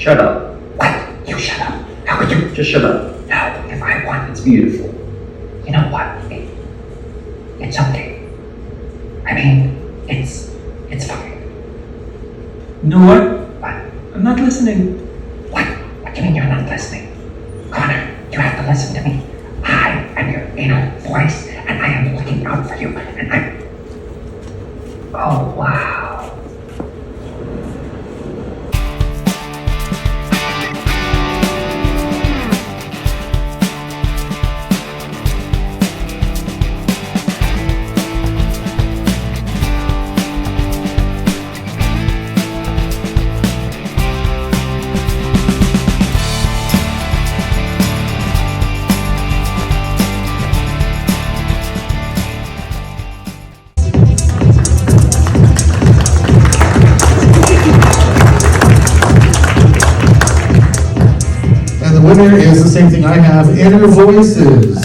Shut up. What? You shut up. How could you? Just shut up. No, if I want, It's beautiful. you know what? It's okay. I mean, it's fine. You know what? What? I'm not listening. What? What do you mean you're not listening? Connor, you have to listen to me. I am your inner voice, and I am looking out for you, and I'm... Oh, wow. And the winner is the same thing I have, Inner Voices.